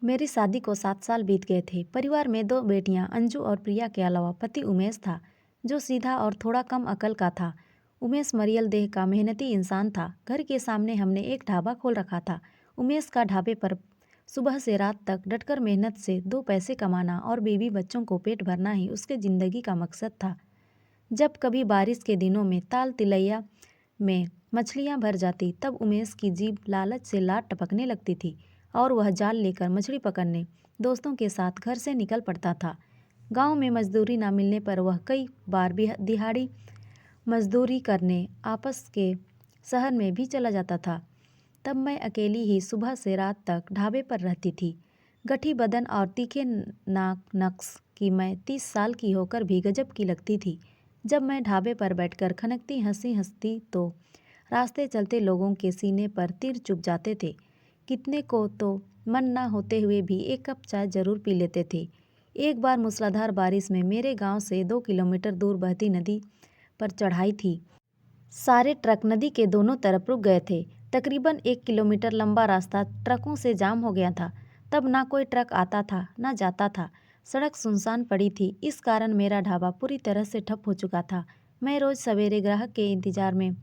मेरी शादी को 7 साल बीत गए थे। परिवार में 2 बेटियां अंजू और प्रिया के अलावा पति उमेश था, जो सीधा और थोड़ा कम अकल का था। उमेश मरियल देह का मेहनती इंसान था। घर के सामने हमने एक ढाबा खोल रखा था। उमेश का ढाबे पर सुबह से रात तक डटकर मेहनत से 2 पैसे कमाना और बीवी बच्चों को पेट भरना ही उसके जिंदगी का मकसद था। जब कभी बारिश के दिनों में ताल तिलैया में मछलियां भर जाती, तब उमेश की जीभ लालच से लार टपकने लगती थी और वह जाल लेकर मछली पकड़ने दोस्तों के साथ घर से निकल पड़ता था। गांव में मजदूरी ना मिलने पर वह कई बार भी दिहाड़ी मजदूरी करने आपस के शहर में भी चला जाता था। तब मैं अकेली ही सुबह से रात तक ढाबे पर रहती थी। गठी बदन और तीखे नाक नक्श की मैं 30 साल की होकर भी गजब की लगती थी। जब मैं ढाबे पर बैठकर खनकती हंसी हंसती तो रास्ते चलते लोगों के सीने पर तीर चुभ जाते थे। कितने को तो मन ना होते हुए भी एक कप चाय जरूर पी लेते थे। एक बार मूसलाधार बारिश में मेरे गांव से 2 किलोमीटर दूर बहती नदी पर चढ़ाई थी। सारे ट्रक नदी के दोनों तरफ रुक गए थे। तकरीबन 1 किलोमीटर लंबा रास्ता ट्रकों से जाम हो गया था। तब ना कोई ट्रक आता था ना जाता था। सड़क सुनसान पड़ी थी। इस कारण मेरा ढाबा पूरी तरह से ठप हो चुका था। मैं रोज सवेरे ग्राहक के इंतजार में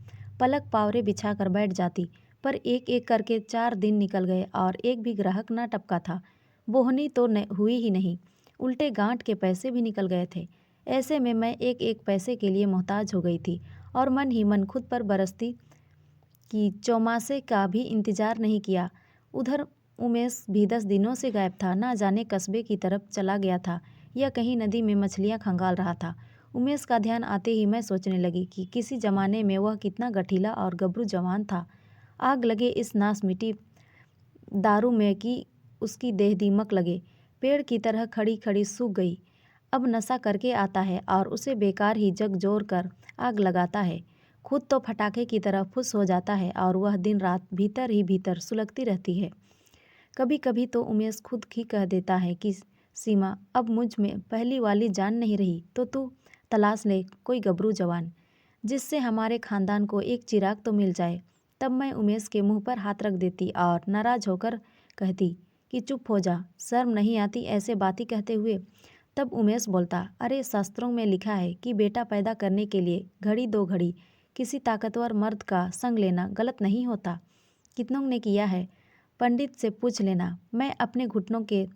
पलक पावरे बिछाकर बैठ जाती, पर एक एक करके 4 दिन निकल गए और एक भी ग्राहक ना टपका था। बोहनी तो हुई ही नहीं, उल्टे गांठ के पैसे भी निकल गए थे। ऐसे में मैं एक एक पैसे के लिए मोहताज हो गई थी और मन ही मन खुद पर बरसती कि चौमासे का भी इंतजार नहीं किया। उधर उमेश भी 10 दिनों से गायब था। ना जाने कस्बे की तरफ चला गया था या कहीं नदी में मछलियां खंगाल रहा था। उमेश का ध्यान आते ही मैं सोचने लगी कि किसी जमाने में वह कितना गठीला और गबरू जवान था। आग लगे इस नास मिट्टी दारू में कि उसकी देह दीमक लगे, पेड़ की तरह खड़ी खड़ी सूख गई। अब नशा करके आता है और उसे बेकार ही जग जोर कर आग लगाता है। खुद तो फटाके की तरह फुस हो जाता है और वह दिन रात भीतर ही भीतर सुलगती रहती है। कभी कभी तो उमेश खुद ही कह देता है कि सीमा, अब मुझ में पहली वाली जान नहीं रही, तो तू तलाश ले कोई गबरू जवान, जिससे हमारे खानदान को एक चिराग तो मिल जाए। तब मैं उमेश के मुंह पर हाथ रख देती और नाराज होकर कहती कि चुप हो जा, शर्म नहीं आती ऐसे बातें कहते हुए। तब उमेश बोलता, अरे शास्त्रों में लिखा है कि बेटा पैदा करने के लिए घड़ी दो घड़ी किसी ताकतवर मर्द का संग लेना गलत नहीं होता। कितनों ने किया है, पंडित से पूछ लेना। मैं अपने घुटनों के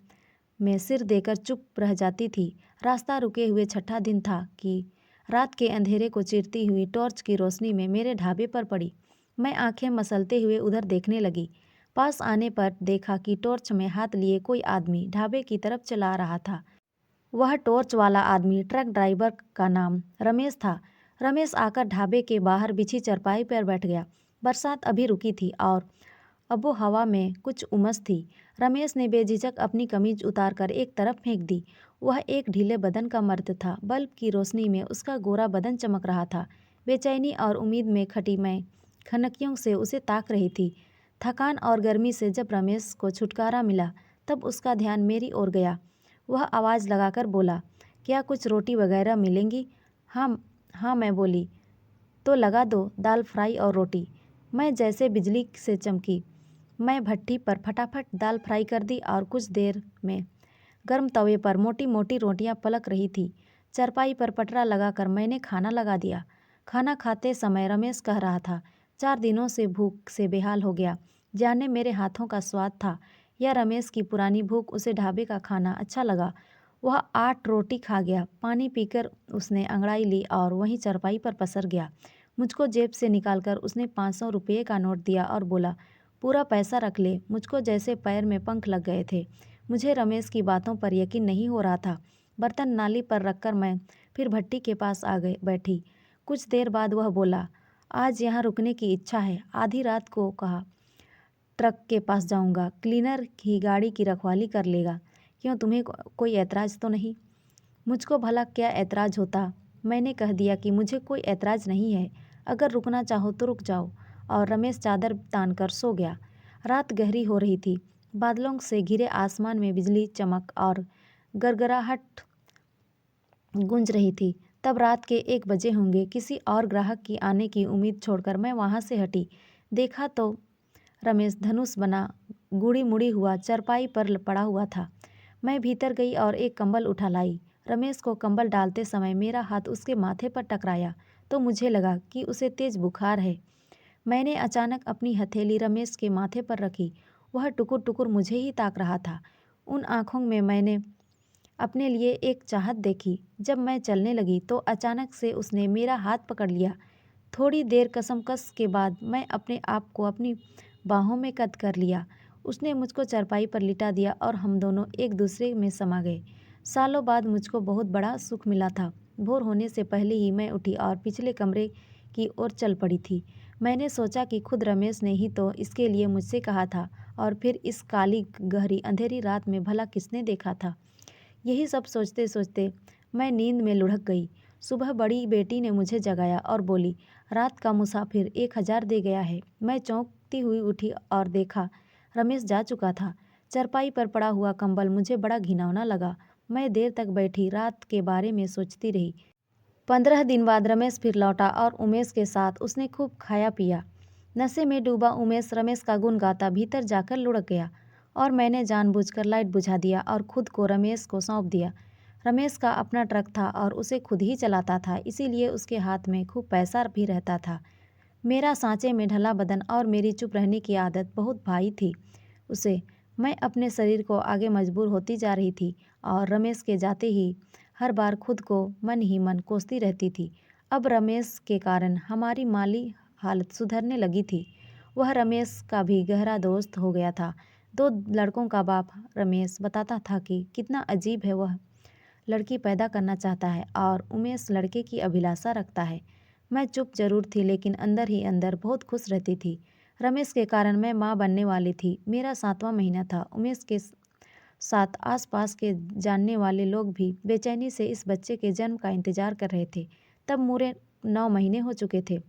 में सिर देकर चुप रह जाती थी। रास्ता रुके हुए छठा दिन था कि रात के अंधेरे को चीरती हुई टॉर्च की रोशनी में मेरे ढाबे पर पड़ी। मैं आंखें मसलते हुए उधर देखने लगी। पास आने पर देखा कि टॉर्च में हाथ लिए कोई आदमी ढाबे की तरफ चला रहा था। वह टॉर्च वाला आदमी ट्रक ड्राइवर का नाम रमेश था। रमेश आकर ढाबे के बाहर बिछी चारपाई पर बैठ गया। बरसात अभी रुकी थी और अबो हवा में कुछ उमस थी। रमेश ने बेझिझक अपनी कमीज उतारकर एक तरफ फेंक दी। वह एक ढीले बदन का मर्द था। बल्ब की रोशनी में उसका गोरा बदन चमक रहा था। बेचैनी और उम्मीद में खटी मैं खनकियों से उसे ताक रही थी। थकान और गर्मी से जब रमेश को छुटकारा मिला, तब उसका ध्यान मेरी ओर गया। वह आवाज़ लगाकर बोला, क्या कुछ रोटी वगैरह मिलेंगी? हाँ हाँ, मैं बोली, तो लगा दो दाल फ्राई और रोटी। मैं जैसे बिजली से चमकी। मैं भट्ठी पर फटाफट दाल फ्राई कर दी और कुछ देर में गर्म तवे पर मोटी मोटी रोटियां पलक रही थी। चारपाई पर पटरा लगाकर मैंने खाना लगा दिया। खाना खाते समय रमेश कह रहा था, 4 दिनों से भूख से बेहाल हो गया। जाने मेरे हाथों का स्वाद था या रमेश की पुरानी भूख उसे ढाबे का खाना अच्छा लगा। वह 8 रोटी खा गया। पानी पीकर उसने अंगड़ाई ली और वहीं चारपाई पर पसर गया। मुझको जेब से निकालकर उसने 500 रुपये का नोट दिया और बोला, पूरा पैसा रख ले। मुझको जैसे पैर में पंख लग गए थे। मुझे रमेश की बातों पर यकीन नहीं हो रहा था। बर्तन नाली पर रखकर मैं फिर भट्टी के पास आ गई बैठी। कुछ देर बाद वह बोला, आज यहाँ रुकने की इच्छा है। आधी रात को कहा ट्रक के पास जाऊँगा, क्लीनर ही गाड़ी की रखवाली कर लेगा। क्यों, तुम्हें कोई ऐतराज़ तो नहीं? मुझको भला क्या ऐतराज़ होता। मैंने कह दिया कि मुझे कोई ऐतराज़ नहीं है, अगर रुकना चाहो तो रुक जाओ। और रमेश चादर तान कर सो गया। रात गहरी हो रही थी। बादलों से घिरे आसमान में बिजली चमक और गरगराहट गूंज रही थी। तब रात के 1 बजे होंगे। किसी और ग्राहक की आने की उम्मीद छोड़कर मैं वहाँ से हटी। देखा तो रमेश धनुष बना गुड़ी मुड़ी हुआ चारपाई पर पड़ा हुआ था। मैं भीतर गई और एक कंबल उठा लाई। रमेश को कंबल डालते समय मेरा हाथ उसके माथे पर टकराया तो मुझे लगा कि उसे तेज बुखार है। मैंने अचानक अपनी हथेली रमेश के माथे पर रखी। वह टुकुर टुकुर मुझे ही ताक रहा था। उन आँखों में मैंने अपने लिए एक चाहत देखी। जब मैं चलने लगी तो अचानक से उसने मेरा हाथ पकड़ लिया। थोड़ी देर कसमकस के बाद मैं अपने आप को अपनी बाहों में कैद कर लिया। उसने मुझको चारपाई पर लिटा दिया और हम दोनों एक दूसरे में समा गए। सालों बाद मुझको बहुत बड़ा सुख मिला था। भोर होने से पहले ही मैं उठी और पिछले कमरे की ओर चल पड़ी थी। मैंने सोचा कि खुद रमेश ने ही तो इसके लिए मुझसे कहा था, और फिर इस काली गहरी अंधेरी रात में भला किसने देखा था। यही सब सोचते सोचते मैं नींद में लुढ़क गई। सुबह बड़ी बेटी ने मुझे जगाया और बोली, रात का मुसाफिर 1000 दे गया है। मैं चौंकती हुई उठी और देखा रमेश जा चुका था। चारपाई पर पड़ा हुआ कंबल मुझे बड़ा घिनौना लगा। मैं देर तक बैठी रात के बारे में सोचती रही। 15 दिन बाद रमेश फिर लौटा और उमेश के साथ उसने खूब खाया पिया। नशे में डूबा उमेश रमेश का गुण गाता भीतर जाकर लुढ़क गया और मैंने जानबूझकर लाइट बुझा दिया और खुद को रमेश को सौंप दिया। रमेश का अपना ट्रक था और उसे खुद ही चलाता था, इसीलिए उसके हाथ में खूब पैसा भी रहता था। मेरा सांचे में ढला बदन और मेरी चुप रहने की आदत बहुत भाई थी उसे। मैं अपने शरीर को आगे मजबूर होती जा रही थी और रमेश के जाते ही हर बार खुद को मन ही मन कोसती रहती थी। अब रमेश के कारण हमारी माली हालत सुधरने लगी थी। वह रमेश का भी गहरा दोस्त हो गया था। 2 लड़कों का बाप रमेश बताता था कि कितना अजीब है, वह लड़की पैदा करना चाहता है और उमेश लड़के की अभिलाषा रखता है। मैं चुप जरूर थी लेकिन अंदर ही अंदर बहुत खुश रहती थी। रमेश के कारण मैं माँ बनने वाली थी। मेरा 7वां महीना था। उमेश के साथ आसपास के जानने वाले लोग भी बेचैनी से इस बच्चे के जन्म का इंतजार कर रहे थे। तब पूरे 9 महीने हो चुके थे।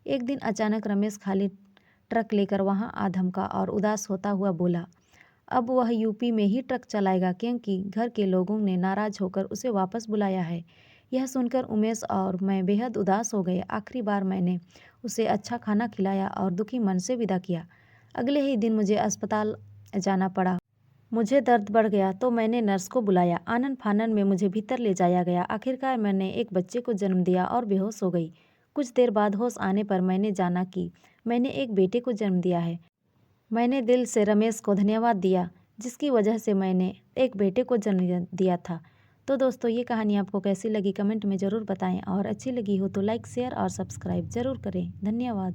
एक दिन अचानक रमेश खाली ट्रक लेकर वहाँ आ धमका और उदास होता हुआ बोला, अब वह यूपी में ही ट्रक चलाएगा क्योंकि घर के लोगों ने नाराज होकर उसे वापस बुलाया है। यह सुनकर उमेश और मैं बेहद उदास हो गए। आखिरी बार मैंने उसे अच्छा खाना खिलाया और दुखी मन से विदा किया। अगले ही दिन मुझे अस्पताल जाना पड़ा। मुझे दर्द बढ़ गया तो मैंने नर्स को बुलाया। आनन फानन में मुझे भीतर ले जाया गया। आखिरकार मैंने एक बच्चे को जन्म दिया और बेहोश हो गई। कुछ देर बाद होश आने पर मैंने जाना कि मैंने एक बेटे को जन्म दिया है। मैंने दिल से रमेश को धन्यवाद दिया जिसकी वजह से मैंने एक बेटे को जन्म दिया था। तो दोस्तों, ये कहानी आपको कैसी लगी कमेंट में ज़रूर बताएं और अच्छी लगी हो तो लाइक शेयर और सब्सक्राइब ज़रूर करें। धन्यवाद।